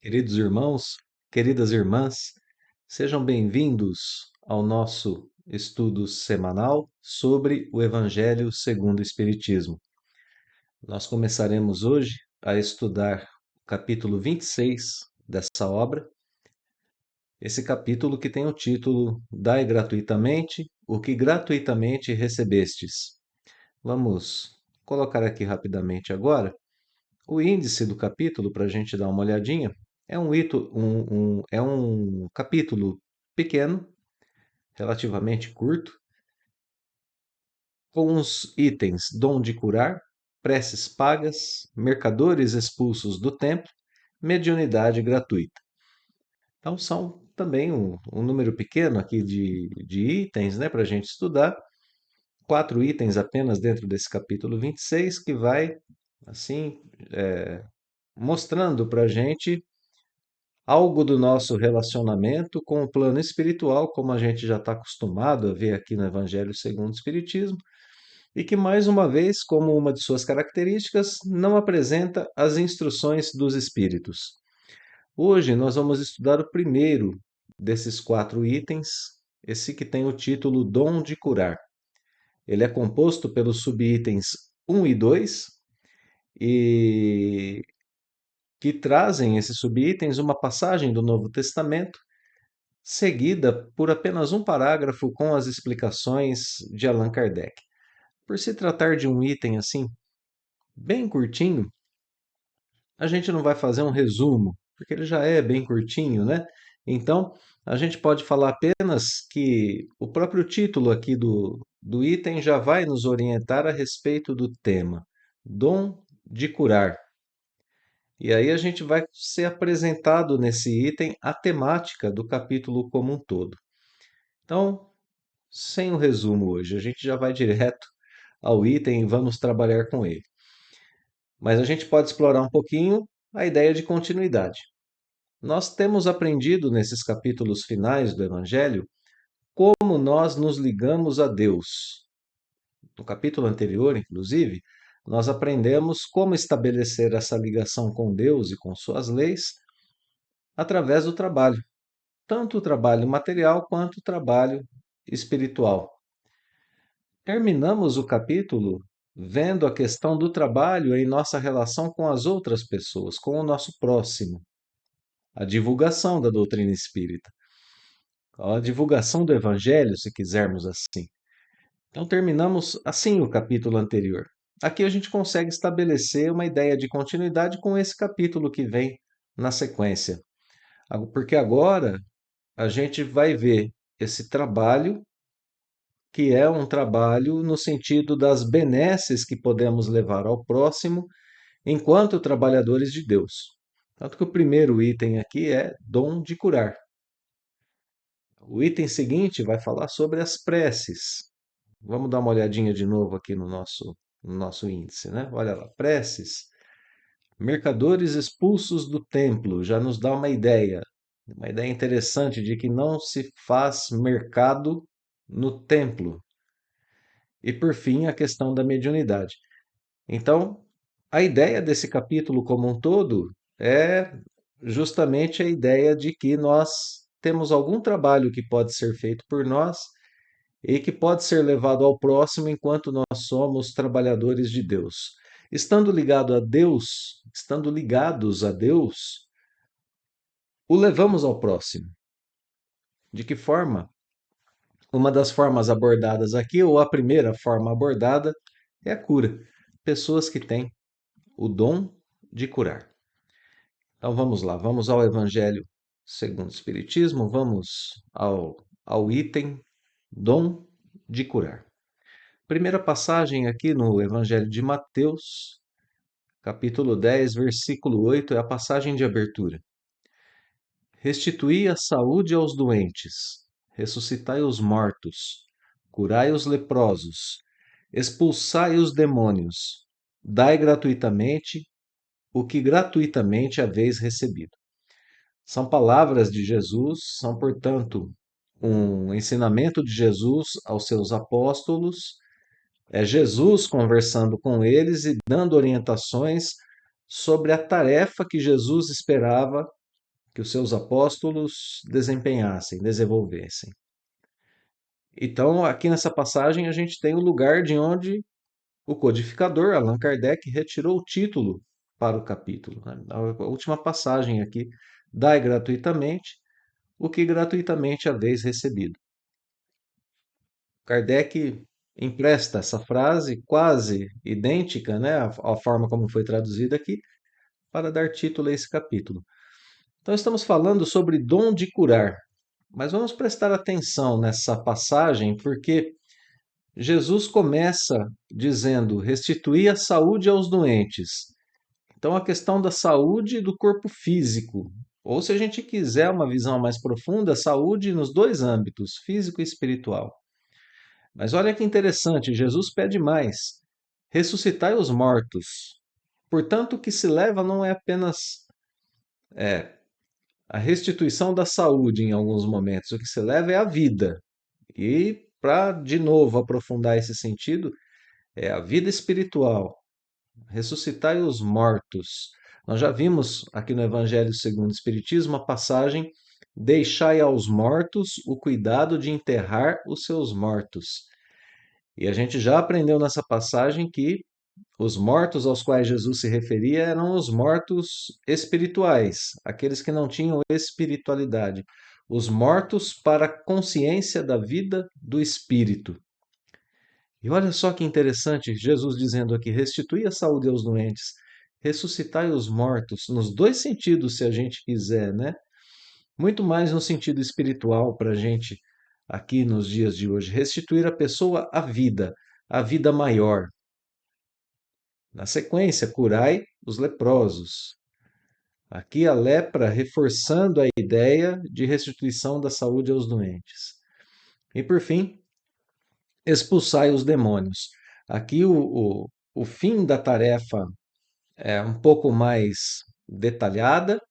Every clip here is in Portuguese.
Queridos irmãos, queridas irmãs, sejam bem-vindos ao nosso estudo semanal sobre o Evangelho segundo o Espiritismo. Nós começaremos hoje a estudar o capítulo 26 dessa obra, esse capítulo que tem o título Dai gratuitamente o que gratuitamente recebestes. Vamos colocar aqui rapidamente agora o índice do capítulo para a gente dar uma olhadinha. É um capítulo pequeno, relativamente curto, com os itens dom de curar, preces pagas, mercadores expulsos do templo, mediunidade gratuita. Então são também um número pequeno aqui de itens, né, para a gente estudar. 4 itens apenas dentro desse capítulo 26 que vai, assim, mostrando para a gente algo do nosso relacionamento com o plano espiritual, como a gente já está acostumado a ver aqui no Evangelho segundo o Espiritismo, e que, mais uma vez, como uma de suas características, não apresenta as instruções dos Espíritos. Hoje nós vamos estudar o primeiro desses 4 itens, esse que tem o título Dom de Curar. Ele é composto pelos subitens 1 e 2, e que trazem esses subitens uma passagem do Novo Testamento seguida por apenas um parágrafo com as explicações de Allan Kardec. Por se tratar de um item assim, bem curtinho, a gente não vai fazer um resumo, porque ele já é bem curtinho, né? Então, a gente pode falar apenas que o próprio título aqui do item já vai nos orientar a respeito do tema, dom de curar. E aí a gente vai ser apresentado nesse item a temática do capítulo como um todo. Então, sem o resumo hoje, a gente já vai direto ao item e vamos trabalhar com ele. Mas a gente pode explorar um pouquinho a ideia de continuidade. Nós temos aprendido nesses capítulos finais do Evangelho como nós nos ligamos a Deus. No capítulo anterior, inclusive, nós aprendemos como estabelecer essa ligação com Deus e com suas leis através do trabalho, tanto o trabalho material quanto o trabalho espiritual. Terminamos o capítulo vendo a questão do trabalho em nossa relação com as outras pessoas, com o nosso próximo, a divulgação da doutrina espírita, a divulgação do evangelho, se quisermos assim. Então terminamos assim o capítulo anterior. Aqui a gente consegue estabelecer uma ideia de continuidade com esse capítulo que vem na sequência. Porque agora a gente vai ver esse trabalho que é um trabalho no sentido das benesses que podemos levar ao próximo enquanto trabalhadores de Deus. Tanto que o primeiro item aqui é dom de curar. O item seguinte vai falar sobre as preces. Vamos dar uma olhadinha de novo aqui no nosso índice, né? Olha lá, preces. Mercadores expulsos do templo, já nos dá uma ideia interessante de que não se faz mercado no templo. E por fim, a questão da mediunidade. Então, a ideia desse capítulo como um todo é justamente a ideia de que nós temos algum trabalho que pode ser feito por nós e que pode ser levado ao próximo enquanto nós somos trabalhadores de Deus. Estando ligados a Deus, o levamos ao próximo. De que forma? Uma das formas abordadas aqui, ou a primeira forma abordada, é a cura. Pessoas que têm o dom de curar. Então vamos lá, vamos ao Evangelho segundo o Espiritismo, vamos ao item dom de curar. Primeira passagem aqui no Evangelho de Mateus, capítulo 10, versículo 8, é a passagem de abertura. Restituí a saúde aos doentes, ressuscitai os mortos, curai os leprosos, expulsai os demônios, dai gratuitamente o que gratuitamente haveis recebido. São palavras de Jesus, são, portanto, um ensinamento de Jesus aos seus apóstolos. É Jesus conversando com eles e dando orientações sobre a tarefa que Jesus esperava que os seus apóstolos desempenhassem, desenvolvessem. Então, aqui nessa passagem, a gente tem o lugar de onde o codificador, Allan Kardec, retirou o título para o capítulo, né? A última passagem aqui, dai gratuitamente o que gratuitamente haveis recebido. Kardec empresta essa frase quase idêntica, né, à forma como foi traduzida aqui, para dar título a esse capítulo. Então, estamos falando sobre dom de curar, mas vamos prestar atenção nessa passagem, porque Jesus começa dizendo: restituir a saúde aos doentes. Então, a questão da saúde do corpo físico, ou se a gente quiser uma visão mais profunda, saúde nos dois âmbitos, físico e espiritual. Mas olha que interessante, Jesus pede mais: ressuscitai os mortos. Portanto, o que se leva não é apenas a restituição da saúde em alguns momentos, o que se leva é a vida. E para, de novo, aprofundar esse sentido, é a vida espiritual. Ressuscitai os mortos. Nós já vimos aqui no Evangelho segundo o Espiritismo a passagem: deixai aos mortos o cuidado de enterrar os seus mortos. E a gente já aprendeu nessa passagem que os mortos aos quais Jesus se referia eram os mortos espirituais, aqueles que não tinham espiritualidade, os mortos para a consciência da vida do espírito. E olha só que interessante, Jesus dizendo aqui: restitui a saúde aos doentes, ressuscitai os mortos, nos dois sentidos, se a gente quiser, né? Muito mais no sentido espiritual para a gente aqui nos dias de hoje, restituir a pessoa à vida maior. Na sequência, curai os leprosos. Aqui a lepra reforçando a ideia de restituição da saúde aos doentes. E por fim, expulsai os demônios. Aqui o fim da tarefa é um pouco mais detalhada,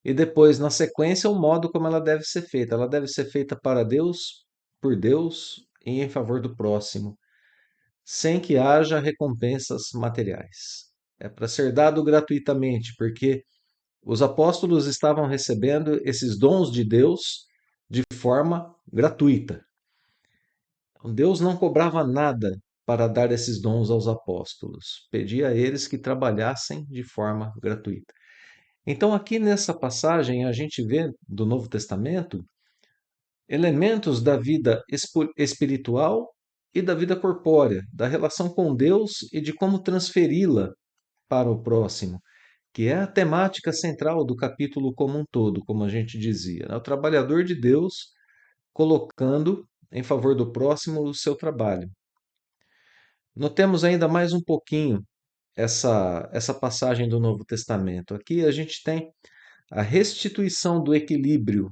e depois, na sequência, o modo como ela deve ser feita. Ela deve ser feita para Deus, por Deus e em favor do próximo, sem que haja recompensas materiais. É para ser dado gratuitamente, porque os apóstolos estavam recebendo esses dons de Deus de forma gratuita. Deus não cobrava nada para dar esses dons aos apóstolos, pedia a eles que trabalhassem de forma gratuita. Então, aqui nessa passagem, a gente vê do Novo Testamento elementos da vida espiritual e da vida corpórea, da relação com Deus e de como transferi-la para o próximo, que é a temática central do capítulo como um todo, como a gente dizia, né? O trabalhador de Deus colocando em favor do próximo o seu trabalho. Notemos ainda mais um pouquinho essa passagem do Novo Testamento. Aqui a gente tem a restituição do equilíbrio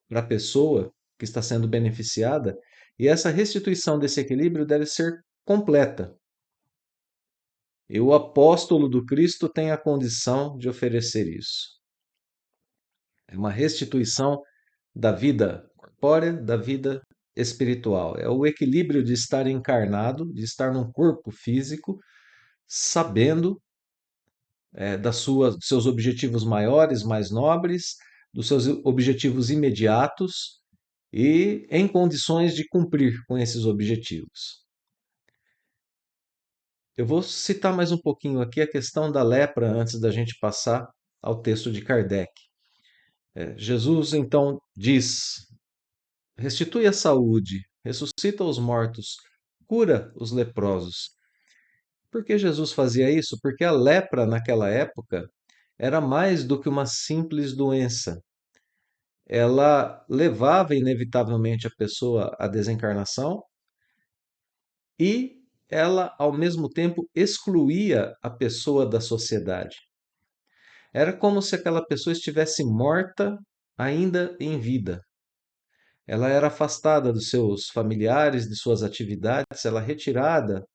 para a pessoa que está sendo beneficiada, e essa restituição desse equilíbrio deve ser completa. E o apóstolo do Cristo tem a condição de oferecer isso. É uma restituição da vida corpórea, da vida espiritual. É o equilíbrio de estar encarnado, de estar num corpo físico, sabendo dos seus objetivos maiores, mais nobres, dos seus objetivos imediatos e em condições de cumprir com esses objetivos. Eu vou citar mais um pouquinho aqui a questão da lepra antes da gente passar ao texto de Kardec. Jesus então diz: restitui a saúde, ressuscita os mortos, cura os leprosos. Por que Jesus fazia isso? Porque a lepra naquela época era mais do que uma simples doença. Ela levava inevitavelmente a pessoa à desencarnação e ela, ao mesmo tempo, excluía a pessoa da sociedade. Era como se aquela pessoa estivesse morta ainda em vida. Ela era afastada dos seus familiares, de suas atividades, ela retirada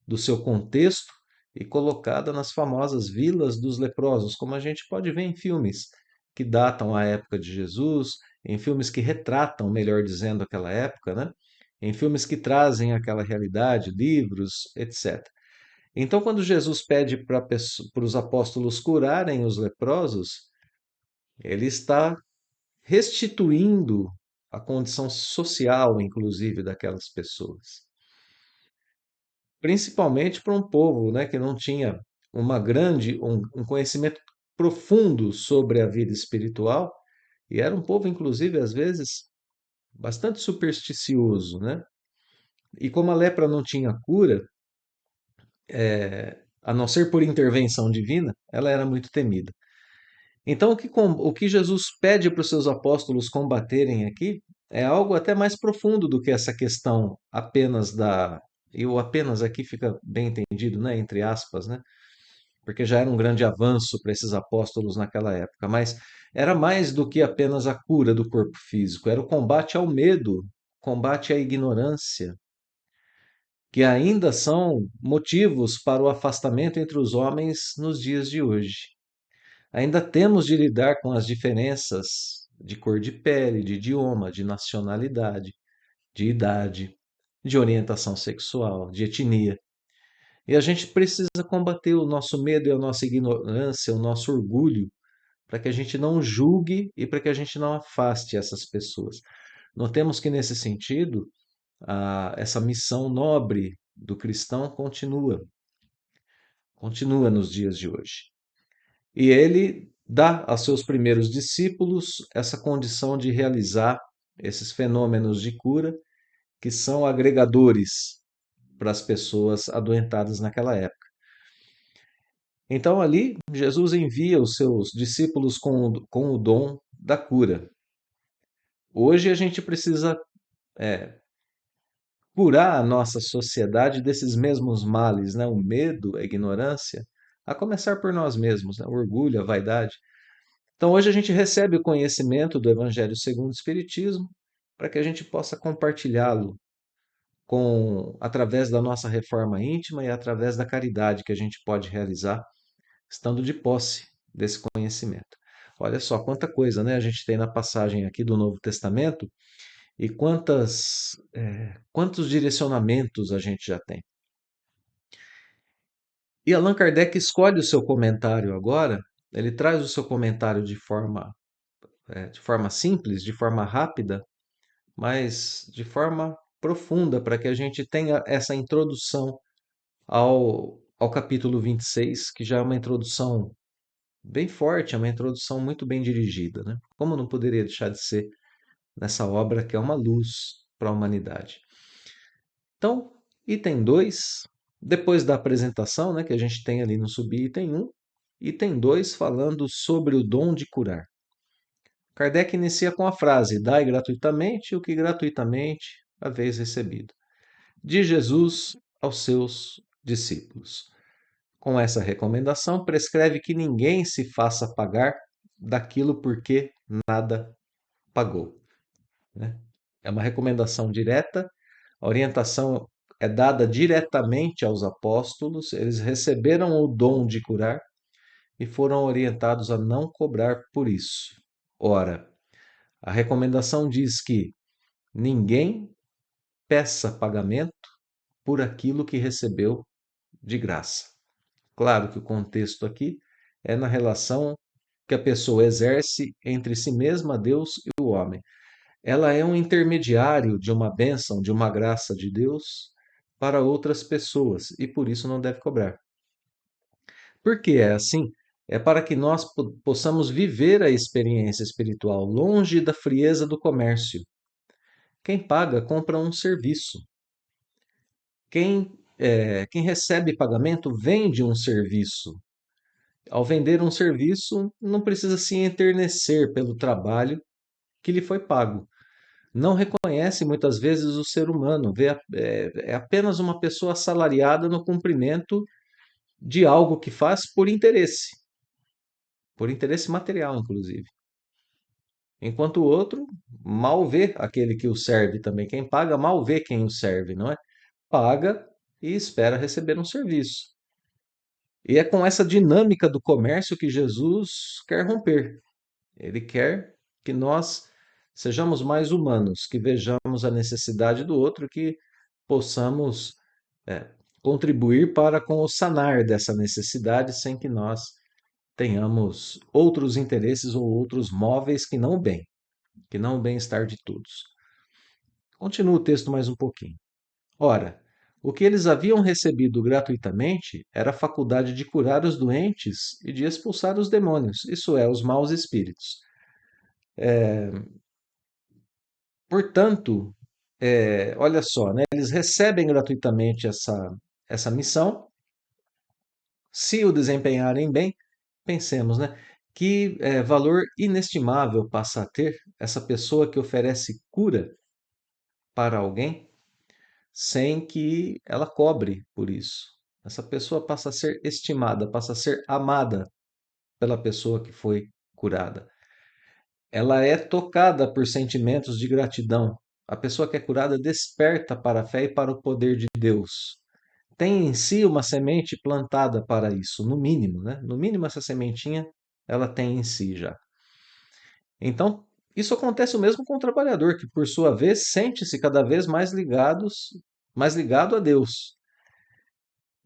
do seu contexto e colocada nas famosas vilas dos leprosos, como a gente pode ver em filmes que datam a época de Jesus, em filmes que retratam, melhor dizendo, aquela época, né? Em filmes que trazem aquela realidade, livros, etc. Então, quando Jesus pede para os apóstolos curarem os leprosos, Ele está restituindo a condição social, inclusive, daquelas pessoas. Principalmente para um povo, né, que não tinha um conhecimento profundo sobre a vida espiritual, e era um povo, inclusive, às vezes, bastante supersticioso, né? E como a lepra não tinha cura, a não ser por intervenção divina, ela era muito temida. Então, o que Jesus pede para os seus apóstolos combaterem aqui é algo até mais profundo do que essa questão apenas da. E o apenas aqui fica bem entendido, né? Entre aspas, né? Porque já era um grande avanço para esses apóstolos naquela época. Mas era mais do que apenas a cura do corpo físico, era o combate ao medo, combate à ignorância, que ainda são motivos para o afastamento entre os homens nos dias de hoje. Ainda temos de lidar com as diferenças de cor de pele, de idioma, de nacionalidade, de idade, de orientação sexual, de etnia. E a gente precisa combater o nosso medo e a nossa ignorância, o nosso orgulho, para que a gente não julgue e para que a gente não afaste essas pessoas. Notemos que, nesse sentido, essa missão nobre do cristão continua nos dias de hoje. E ele dá aos seus primeiros discípulos essa condição de realizar esses fenômenos de cura que são agregadores para as pessoas adoentadas naquela época. Então, ali, Jesus envia os seus discípulos com o dom da cura. Hoje, a gente precisa curar a nossa sociedade desses mesmos males, né? O medo, a ignorância, a começar por nós mesmos, né? O orgulho, a vaidade. Então, hoje a gente recebe o conhecimento do Evangelho segundo o Espiritismo para que a gente possa compartilhá-lo através da nossa reforma íntima e através da caridade que a gente pode realizar estando de posse desse conhecimento. Olha só quanta coisa, né? A gente tem na passagem aqui do Novo Testamento e quantos direcionamentos a gente já tem. E Allan Kardec escolhe o seu comentário agora, ele traz o seu comentário de forma simples, de forma rápida, mas de forma profunda, para que a gente tenha essa introdução ao capítulo 26, que já é uma introdução bem forte, é uma introdução muito bem dirigida, né? Como não poderia deixar de ser nessa obra que é uma luz para a humanidade. Então, item 2, depois da apresentação, né, que a gente tem ali no subitem 1, item 2 falando sobre o dom de curar. Kardec inicia com a frase: dai gratuitamente o que gratuitamente haveis recebido. De Jesus aos seus discípulos. Com essa recomendação, prescreve que ninguém se faça pagar daquilo porque nada pagou, né? É uma recomendação direta, a orientação é dada diretamente aos apóstolos, eles receberam o dom de curar e foram orientados a não cobrar por isso. Ora, a recomendação diz que ninguém peça pagamento por aquilo que recebeu de graça. Claro que o contexto aqui é na relação que a pessoa exerce entre si mesma, Deus e o homem. Ela é um intermediário de uma bênção, de uma graça de Deus para outras pessoas e por isso não deve cobrar. Por que é assim? É para que nós possamos viver a experiência espiritual longe da frieza do comércio. Quem paga compra um serviço. Quem recebe pagamento vende um serviço. Ao vender um serviço, não precisa se enternecer pelo trabalho que lhe foi pago. Não reconhece muitas vezes o ser humano, é apenas uma pessoa assalariada no cumprimento de algo que faz por interesse material, inclusive. Enquanto o outro mal vê aquele que o serve também. Quem paga mal vê quem o serve, não é? Paga e espera receber um serviço. E é com essa dinâmica do comércio que Jesus quer romper. Ele quer que nós sejamos mais humanos, que vejamos a necessidade do outro, que possamos é, contribuir para com o sanar dessa necessidade sem que nós tenhamos outros interesses ou outros móveis que não o bem-estar de todos. Continua o texto mais um pouquinho. Ora, o que eles haviam recebido gratuitamente era a faculdade de curar os doentes e de expulsar os demônios, isso é, os maus espíritos. Portanto, olha só, né, eles recebem gratuitamente essa missão. Se o desempenharem bem, pensemos, né, que valor inestimável passa a ter essa pessoa que oferece cura para alguém sem que ela cobre por isso. Essa pessoa passa a ser estimada, passa a ser amada pela pessoa que foi curada. Ela é tocada por sentimentos de gratidão. A pessoa que é curada desperta para a fé e para o poder de Deus. Tem em si uma semente plantada para isso, no mínimo, né? No mínimo essa sementinha ela tem em si já. Então, isso acontece o mesmo com o trabalhador, que por sua vez sente-se cada vez mais ligado a Deus.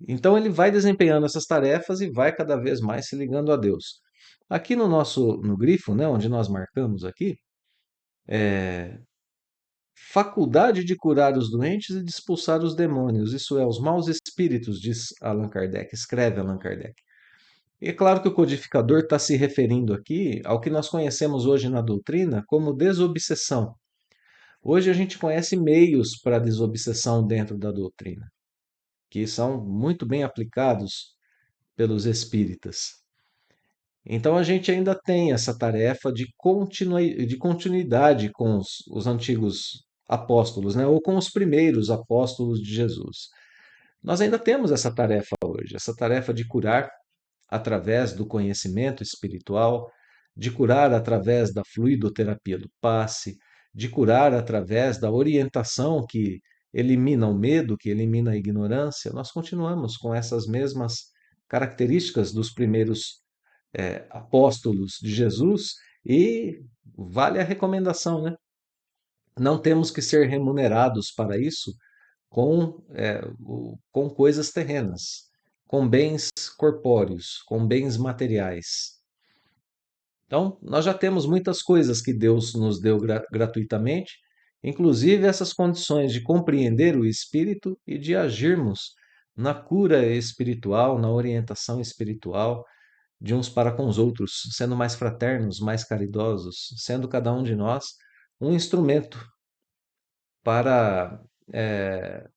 Então ele vai desempenhando essas tarefas e vai cada vez mais se ligando a Deus. Aqui no grifo, né, onde nós marcamos aqui, faculdade de curar os doentes e de expulsar os demônios, isso é, os maus espíritos, diz Allan Kardec, escreve Allan Kardec. E é claro que o codificador está se referindo aqui ao que nós conhecemos hoje na doutrina como desobsessão. Hoje a gente conhece meios para desobsessão dentro da doutrina, que são muito bem aplicados pelos espíritas. Então a gente ainda tem essa tarefa de continuidade com os antigos apóstolos, né? Ou com os primeiros apóstolos de Jesus. Nós ainda temos essa tarefa hoje, essa tarefa de curar através do conhecimento espiritual, de curar através da fluidoterapia do passe, de curar através da orientação que elimina o medo, que elimina a ignorância. Nós continuamos com essas mesmas características dos primeiros apóstolos de Jesus e vale a recomendação, né? Não temos que ser remunerados para isso com coisas terrenas, com bens corpóreos, com bens materiais. Então, nós já temos muitas coisas que Deus nos deu gratuitamente, inclusive essas condições de compreender o espírito e de agirmos na cura espiritual, na orientação espiritual de uns para com os outros, sendo mais fraternos, mais caridosos, sendo cada um de nós um instrumento para, eh,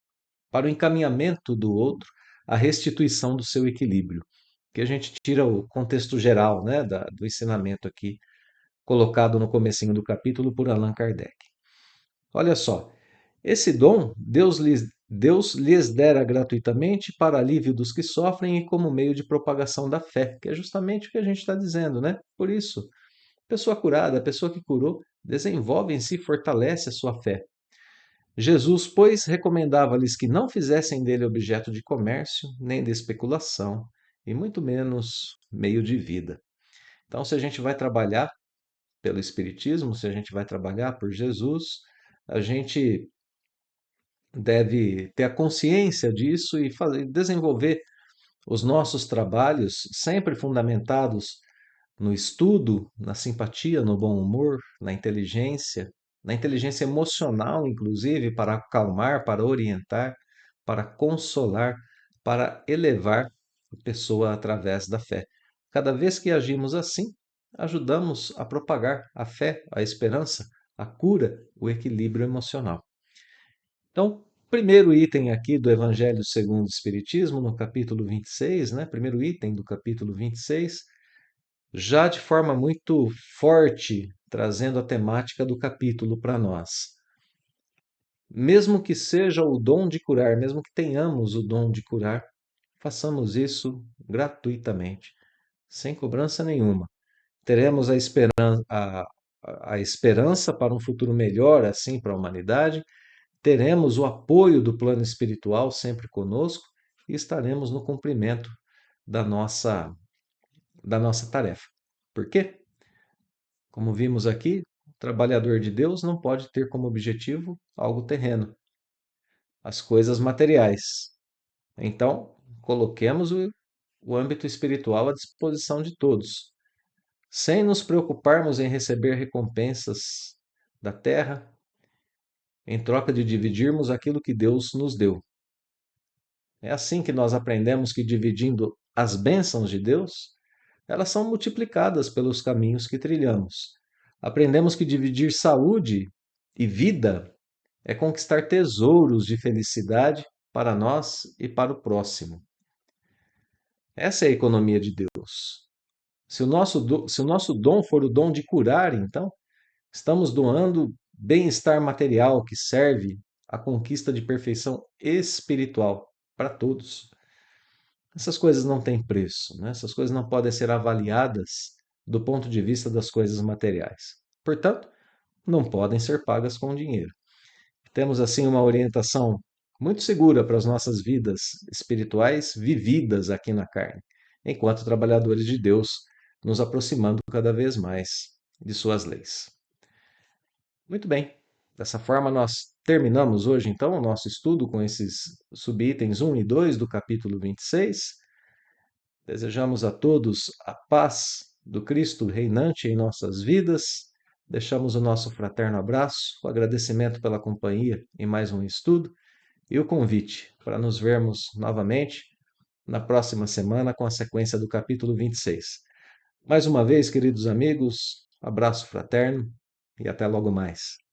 para o encaminhamento do outro, a restituição do seu equilíbrio. Que a gente tira o contexto geral, né, do ensinamento aqui, colocado no comecinho do capítulo por Allan Kardec. Olha só, esse dom Deus lhes dera gratuitamente para alívio dos que sofrem e como meio de propagação da fé, que é justamente o que a gente está dizendo, né? Por isso, a pessoa curada, a pessoa que curou, desenvolve em si, fortalece a sua fé. Jesus, pois, recomendava-lhes que não fizessem dele objeto de comércio, nem de especulação, e muito menos meio de vida. Então, se a gente vai trabalhar pelo Espiritismo, se a gente vai trabalhar por Jesus, a gente deve ter a consciência disso e desenvolver os nossos trabalhos sempre fundamentados no estudo, na simpatia, no bom humor, na inteligência emocional, inclusive, para acalmar, para orientar, para consolar, para elevar a pessoa através da fé. Cada vez que agimos assim, ajudamos a propagar a fé, a esperança, a cura, o equilíbrio emocional. Então, primeiro item aqui do Evangelho segundo o Espiritismo, no capítulo 26, né? Primeiro item do capítulo 26, já de forma muito forte, trazendo a temática do capítulo para nós. Mesmo que seja o dom de curar, mesmo que tenhamos o dom de curar, façamos isso gratuitamente, sem cobrança nenhuma. Teremos a esperança para um futuro melhor, assim, para a humanidade, teremos o apoio do plano espiritual sempre conosco e estaremos no cumprimento da nossa tarefa. Por quê? Como vimos aqui, o trabalhador de Deus não pode ter como objetivo algo terreno, as coisas materiais. Então, coloquemos o âmbito espiritual à disposição de todos, sem nos preocuparmos em receber recompensas da terra, em troca de dividirmos aquilo que Deus nos deu. É assim que nós aprendemos que dividindo as bênçãos de Deus, elas são multiplicadas pelos caminhos que trilhamos. Aprendemos que dividir saúde e vida é conquistar tesouros de felicidade para nós e para o próximo. Essa é a economia de Deus. Se o nosso dom for o dom de curar, então, estamos doando bem-estar material que serve à conquista de perfeição espiritual para todos. Essas coisas não têm preço, né? Essas coisas não podem ser avaliadas do ponto de vista das coisas materiais. Portanto, não podem ser pagas com dinheiro. Temos assim uma orientação muito segura para as nossas vidas espirituais vividas aqui na carne, enquanto trabalhadores de Deus, nos aproximando cada vez mais de suas leis. Muito bem. Dessa forma, nós terminamos hoje, então, o nosso estudo com esses subitens 1 e 2 do capítulo 26. Desejamos a todos a paz do Cristo reinante em nossas vidas. Deixamos o nosso fraterno abraço, o agradecimento pela companhia em mais um estudo e o convite para nos vermos novamente na próxima semana com a sequência do capítulo 26. Mais uma vez, queridos amigos, abraço fraterno e até logo mais.